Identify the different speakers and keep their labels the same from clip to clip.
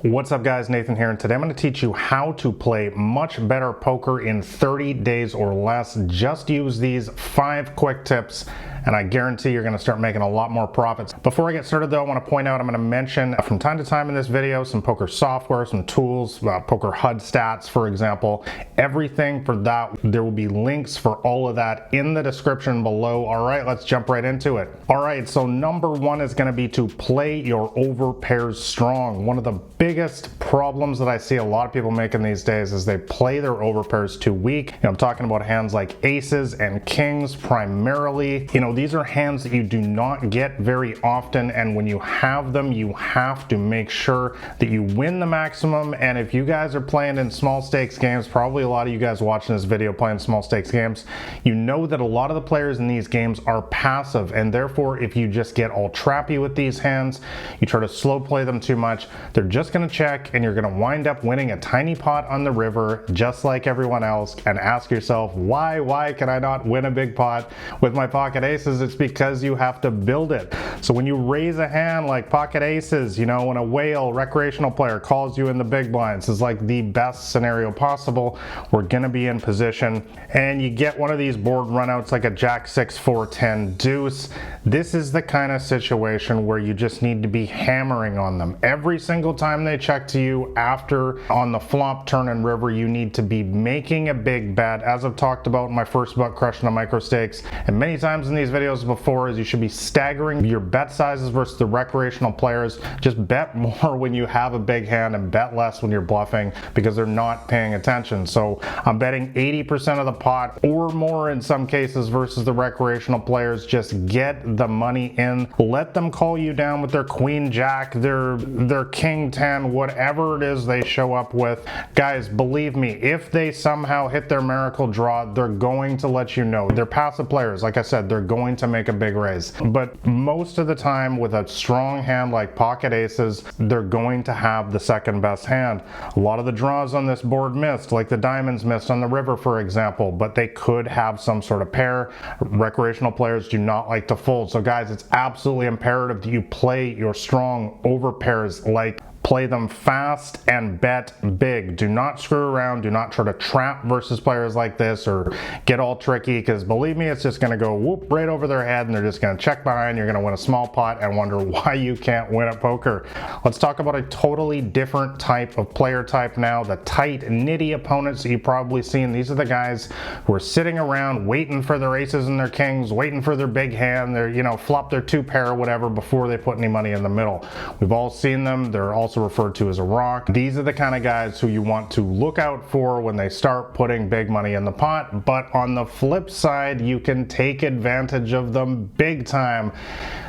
Speaker 1: What's up guys, Nathan here, and today I'm going to teach you how to play much better poker in 30 days or less. Just use these 5 quick tips and I guarantee you're going to start making a lot more profits. Before I get started though, I want to point out I'm going to mention from time to time in this video some poker software, some tools, poker HUD stats for example. Everything for that, there will be links for all of that in the description below. Alright, let's jump right into it. Alright, so number 1 is going to be to play your over pairs strong. One of the biggest problems that I see a lot of people making these days is they play their over pairs too weak. I'm talking about hands like aces and kings primarily. These are hands that you do not get very often, and when you have them, you have to make sure that you win the maximum. And if you guys are playing in small stakes games, probably a lot of you guys watching this video playing small stakes games, you know that a lot of the players in these games are passive, and therefore if you just get all trappy with these hands, you try to slow play them too much, they're just going to check and you're going to wind up winning a tiny pot on the river just like everyone else, and ask yourself, why can I not win a big pot with my pocket aces? It's because you have to build it. So when you raise a hand like pocket aces, when a whale recreational player calls you in the big blinds, is like the best scenario possible. We're going to be in position and you get one of these board runouts like a jack 6 4 10 deuce. This is the kind of situation where you just need to be hammering on them every single time they check to you. After on the flop, turn, and river, you need to be making a big bet, as I've talked about in my first book, Crushing the Micro Stakes, and many times in these videos before, is you should be staggering your bet sizes versus the recreational players. Just bet more when you have a big hand and bet less when you're bluffing, because they're not paying attention. So I'm betting 80% of the pot or more in some cases versus the recreational players. Just get the money in, let them call you down with their queen jack, their king 10, whatever it is they show up with. Guys, believe me, if they somehow hit their miracle draw, they're going to let you know. They're passive players, like I said, they're going to make a big raise. But most of the time with a strong hand like pocket aces, they're going to have the second best hand. A lot of the draws on this board missed, like the diamonds missed on the river for example, but they could have some sort of pair. Recreational players do not like to fold. So guys, it's absolutely imperative that you play your strong over pairs, like play them fast and bet big. Do not screw around. Do not try to trap versus players like this or get all tricky, because believe me, it's just going to go whoop right over their head and they're just going to check behind. You're going to win a small pot and wonder why you can't win at poker. Let's talk about a totally different type of player type now, the tight nitty opponents that you've probably seen. These are the guys who are sitting around waiting for their aces and their kings, waiting for their big hand, their flop their 2 pair or whatever before they put any money in the middle. We've all seen them. They're also referred to as a rock. These are the kind of guys who you want to look out for when they start putting big money in the pot. But on the flip side, you can take advantage of them big time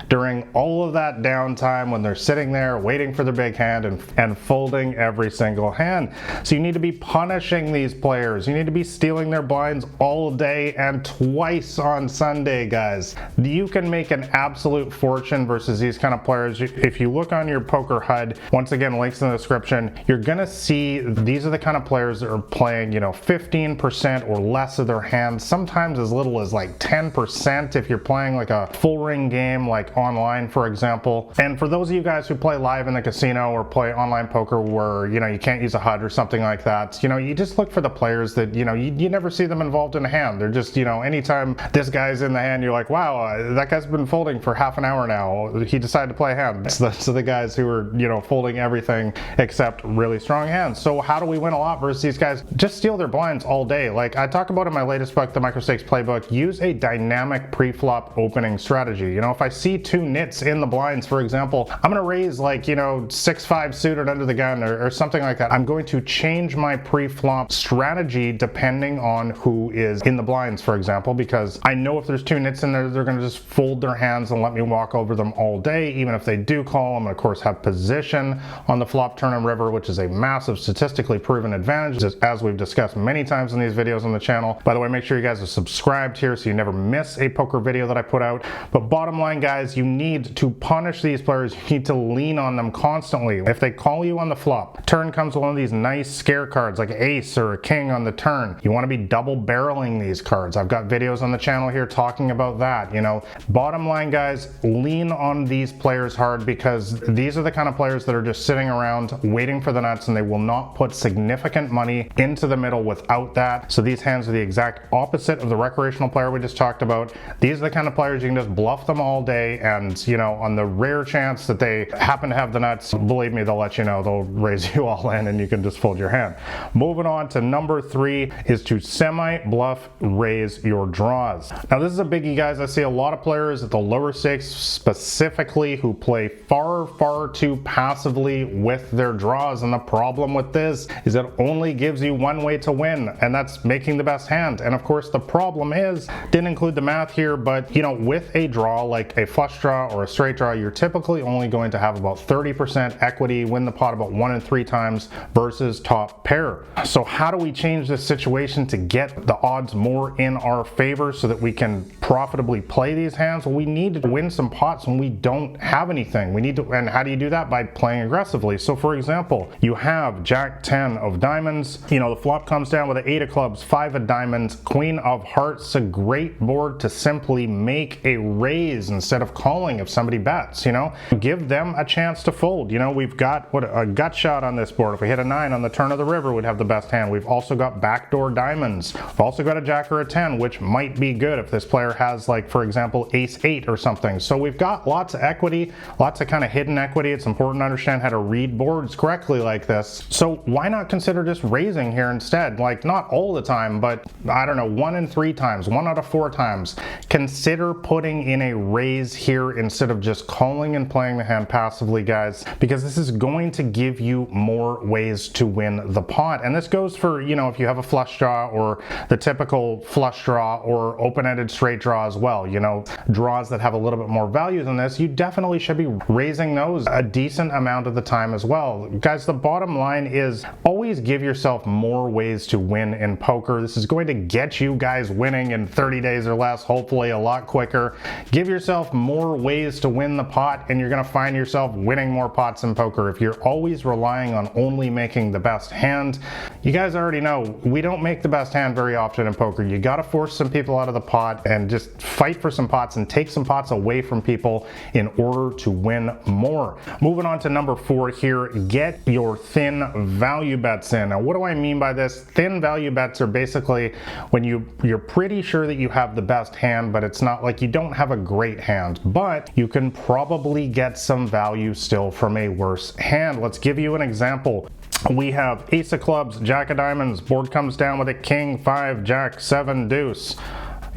Speaker 1: during all of that downtime when they're sitting there waiting for their big hand and folding every single hand. So you need to be punishing these players. You need to be stealing their blinds all day and twice on Sunday, guys. You can make an absolute fortune versus these kind of players. If you look on your poker HUD, once again, links in the description, you're gonna see these are the kind of players that are playing 15% or less of their hands, sometimes as little as like 10% if you're playing like a full ring game like online for example. And for those of you guys who play live in the casino or play online poker where you can't use a HUD or something like that, you just look for the players that you never see them involved in a hand. They're just anytime this guy's in the hand, you're like, wow, that guy's been folding for half an hour now, he decided to play a hand. So the guys who are folding everything except really strong hands. So how do we win a lot versus these guys? Just steal their blinds all day. Like I talk about in my latest book, The Micro Stakes Playbook, use a dynamic pre-flop opening strategy. If I see 2 nits in the blinds, for example, I'm going to raise like 6-5 suited under the gun or something like that. I'm going to change my pre-flop strategy depending on who is in the blinds, for example, because I know if there's 2 nits in there, they're going to just fold their hands and let me walk over them all day. Even if they do call, I'm going to of course have position on the flop, turn, and river, which is a massive statistically proven advantage, as we've discussed many times in these videos on the channel. By the way, make sure you guys are subscribed here so you never miss a poker video that I put out. But bottom line, guys, you need to punish these players. You need to lean on them constantly. If they call you on the flop, turn comes one of these nice scare cards like ace or a king on the turn. You want to be double barreling these cards. I've got videos on the channel here talking about that. You know, bottom line, guys, lean on these players hard, because these are the kind of players that are just sitting around waiting for the nuts, and they will not put significant money into the middle without that. So these hands are the exact opposite of the recreational player we just talked about. These are the kind of players you can just bluff them all day, and you know, on the rare chance that they happen to have the nuts, believe me, they'll let you know. They'll raise you all in and you can just fold your hand. Moving on to number 3 is to semi-bluff raise your draws. Now this is a biggie, guys. I see a lot of players at the lower stakes specifically who play far too passively with their draws, and the problem with this is it only gives you one way to win, and that's making the best hand. And of course the problem is, didn't include the math here, but you know, with a draw like a flush draw or a straight draw, you're typically only going to have about 30% equity, win the pot about 1 in 3 times versus top pair. So how do we change this situation to get the odds more in our favor so that we can profitably play these hands? Well, we need to win some pots when we don't have anything. We need to, and how do you do that? By playing aggressively. So for example, you have Jack 10 of diamonds, you know, the flop comes down with an 8 of clubs, 5 of diamonds, Queen of hearts. A great board to simply make a raise instead of calling if somebody bets. You know, give them a chance to fold. You know, we've got what a gut shot on this board. If we hit a 9 on the turn of the river, we'd have the best hand. We've also got backdoor diamonds. We've also got a jack or a 10, which might be good if this player has, like, for example, ace 8 or something. So we've got lots of equity, lots of kind of hidden equity. It's important to understand how to read boards correctly like this. So why not consider just raising here instead? Like, not all the time, but I don't know, 1 in 3 times, 1 out of 4 times. Consider putting in a raise here instead of just calling and playing the hand passively, guys, because this is going to give you more ways to win the pot. And this goes for, you know, if you have a flush draw or the typical flush draw or open-ended straight draw as well. You know, draws that have a little bit more value than this, you definitely should be raising those a decent amount of the time as well. Guys, the bottom line is always give yourself more ways to win in poker. This is going to get you guys winning in 30 days or less, hopefully a lot quicker. Give yourself more ways to win the pot, and you're going to find yourself winning more pots in poker. If you're always relying on only making the best hand, you guys already know we don't make the best hand very often in poker. You got to force some people out of the pot and just fight for some pots and take some pots away from people in order to win more. Moving on to number 4 here, get your thin value bets in. Now, what do I mean by this? Thin value bets are basically when you're pretty sure that you have the best hand, but it's not like you don't have a great hand, but you can probably get some value still from a worse hand. Let's give you an example. We have ace of clubs, jack of diamonds, board comes down with a king, 5, jack, 7, deuce.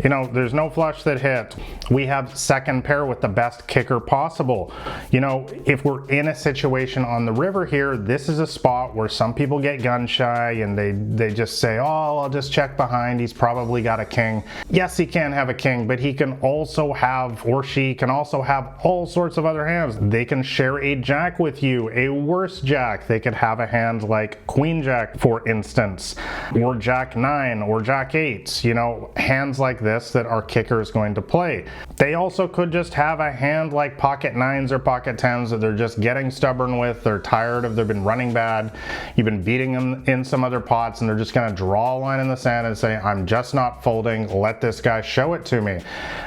Speaker 1: You know, there's no flush that hit. We have second pair with the best kicker possible. You know, if we're in a situation on the river here, this is a spot where some people get gun shy and they just say, oh, I'll just check behind. He's probably got a king. Yes, he can have a king, but he can also have, or she can also have all sorts of other hands. They can share a jack with you, a worse jack. They could have a hand like queen jack, for instance, or jack 9 or jack 8, you know, hands like this that our kicker is going to play. They also could just have a hand like pocket 9s or pocket 10s that they're just getting stubborn with. They're tired of, they've been running bad. You've been beating them in some other pots and they're just going to draw a line in the sand and say, I'm just not folding. Let this guy show it to me.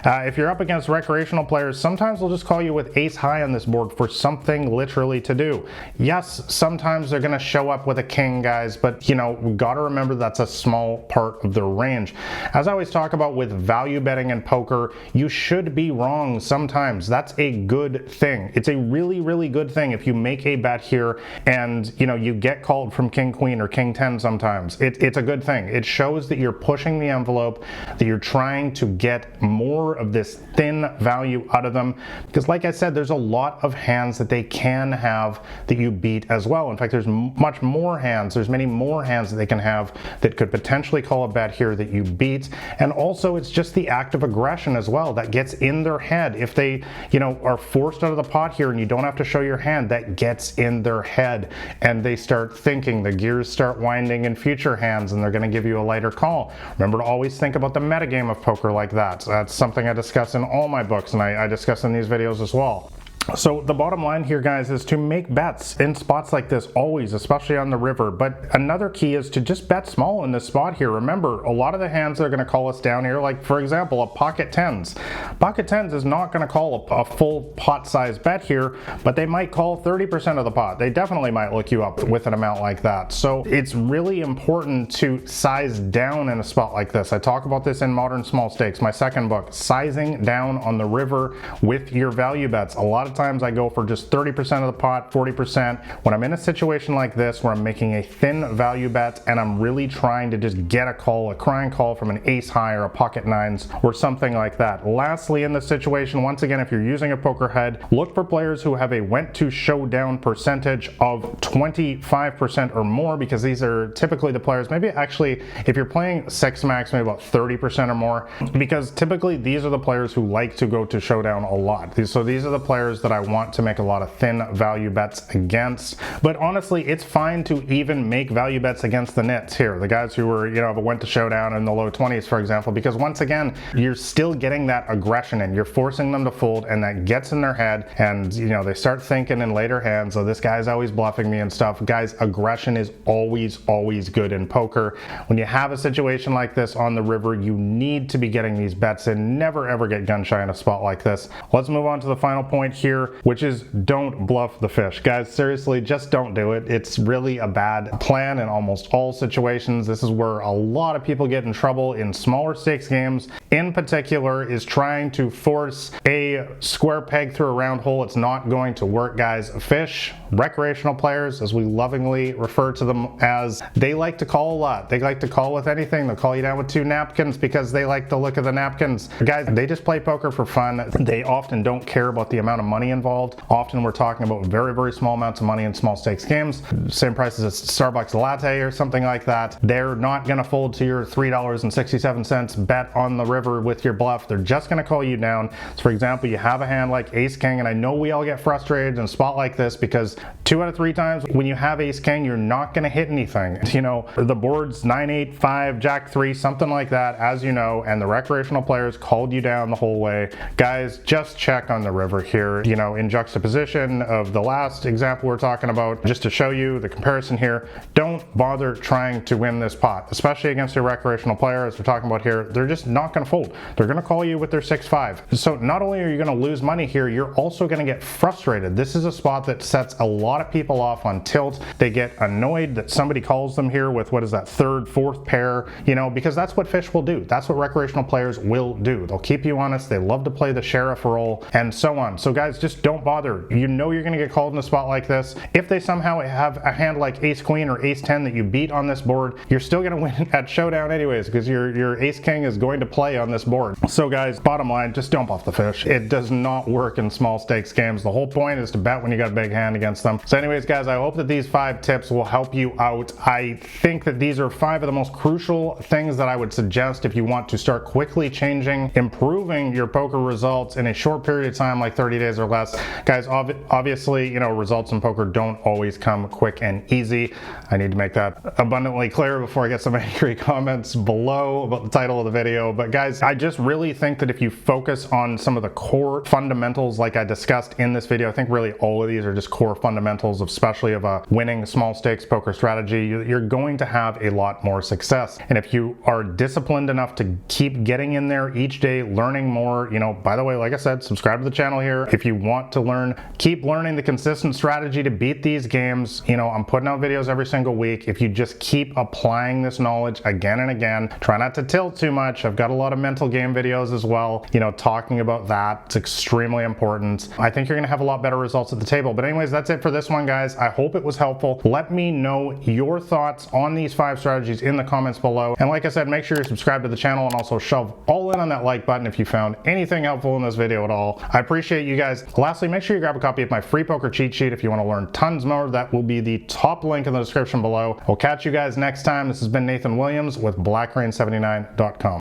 Speaker 1: If you're up against recreational players, sometimes they'll just call you with ace high on this board for something literally to do. Yes, sometimes they're going to show up with a king, guys, but you know, we've got to remember that's a small part of their range. As I always talk about with value betting in poker, you should be wrong sometimes. That's a good thing. It's a really, really good thing if you make a bet here and you know you get called from king queen or king 10 sometimes. It's a good thing. It shows that you're pushing the envelope, that you're trying to get more of this thin value out of them, because like I said, there's a lot of hands that they can have that you beat as well. In fact, there's much more hands. There's many more hands that they can have that could potentially call a bet here that you beat. And also it's just the act of aggression as well that gets in their head. If they, you know, are forced out of the pot here and you don't have to show your hand, that gets in their head and they start thinking, the gears start winding in future hands and they're going to give you a lighter call. Remember to always think about the metagame of poker like that. That's something I discuss in all my books, and I discuss in these videos as well. So the bottom line here, guys, is to make bets in spots like this always, especially on the river. But another key is to just bet small in this spot here. Remember, a lot of the hands that are going to call us down here, like for example, a pocket tens. Pocket tens is not going to call a full pot size bet here, but they might call 30% of the pot. They definitely might look you up with an amount like that. So it's really important to size down in a spot like this. I talk about this in Modern Small Stakes, my second book, sizing down on the river with your value bets. A lot of times I go for just 30% of the pot, 40%. When I'm in a situation like this where I'm making a thin value bet and I'm really trying to just get a call, a crying call from an ace high or a pocket nines or something like that. Lastly, in this situation, once again, if you're using a poker head, look for players who have a went to showdown percentage of 25% or more, because these are typically the players, maybe actually if you're playing six max, maybe about 30% or more, because typically these are the players who like to go to showdown a lot. So these are the players that I want to make a lot of thin value bets against. But honestly, it's fine to even make value bets against the nits here, the guys who were, went to showdown in the low 20s, for example, because once again, you're still getting that aggression and you're forcing them to fold, and that gets in their head, and they start thinking in later hands, oh, this guy's always bluffing me and stuff. Guys, aggression is always good in poker. When you have a situation like this on the river, you need to be getting these bets in. Never ever get gun shy in a spot like this. Let's move on to the final point here, which is don't bluff the fish. Guys, seriously, just don't do it. It's really a bad plan in almost all situations. This is where a lot of people get in trouble in smaller stakes games. In particular, is trying to force a square peg through a round hole. It's not going to work, guys. Fish, recreational players, as we lovingly refer to them as, they like to call a lot. They like to call with anything. They'll call you down with two napkins because they like the look of the napkins. Guys, they just play poker for fun. They often don't care about the amount of money involved. Often we're talking about very small amounts of money in small stakes games, same price as a Starbucks latte or something like that. They're not going to fold to your $3.67 bet on the river with your bluff. They're just going to call you down. So for example, you have a hand like ace king, and I know we all get frustrated in a spot like this because 2 out of 3 times when you have ace king, you're not going to hit anything. The board's 9-8, 5, jack 3, something like that, as you know, and the recreational players called you down the whole way. Guys, just check on the river here, in juxtaposition of the last example we're talking about, just to show you the comparison here. Don't bother trying to win this pot, especially against your recreational player, as we're talking about here. They're just not going to fold. They're going to call you with their 6-5. So not only are you going to lose money here, you're also going to get frustrated. This is a spot that sets a lot of people off on tilt. They get annoyed that somebody calls them here with, what is that, third, fourth pair, because that's what fish will do. That's what recreational players will do. They'll keep you honest. They love to play the sheriff role and so on. So guys, just don't bother. You're going to get called in a spot like this. If they somehow have a hand like ace queen or ace 10 that you beat on this board, you're still going to win at showdown anyways, because your ace king is going to play on this board. So guys, bottom line, just don't bluff the fish. It does not work in small stakes games. The whole point is to bet when you got a big hand against them. So anyways, guys, I hope that these 5 tips will help you out. I think that these are 5 of the most crucial things that I would suggest if you want to start quickly changing, improving your poker results in a short period of time, like 30 days or less. Guys, obviously, results in poker don't always come quick and easy. I need to make that abundantly clear before I get some angry comments below about the title of the video. But guys, I just really think that if you focus on some of the core fundamentals like I discussed in this video, I think really all of these are just core fundamentals, especially of a winning small stakes poker strategy, you're going to have a lot more success. And if you are disciplined enough to keep getting in there each day, learning more, by the way, like I said, subscribe to the channel here if you want to learn, keep learning the consistent strategy to beat these games. I'm putting out videos every single week. If you just keep applying this knowledge again and again, try not to tilt too much. I've got a lot of mental game videos as well, talking about that. It's extremely important. I think you're going to have a lot better results at the table. But anyways, that's it for this one, guys. I hope it was helpful. Let me know your thoughts on these 5 strategies in the comments below. And like I said, make sure you're subscribed to the channel and also shove all in on that like button if you found anything helpful in this video at all. I appreciate you guys. Lastly, make sure you grab a copy of my free poker cheat sheet if you want to learn tons more. That will be the top link in the description below. I'll catch you guys next time. This has been Nathan Williams with BlackRain79.com.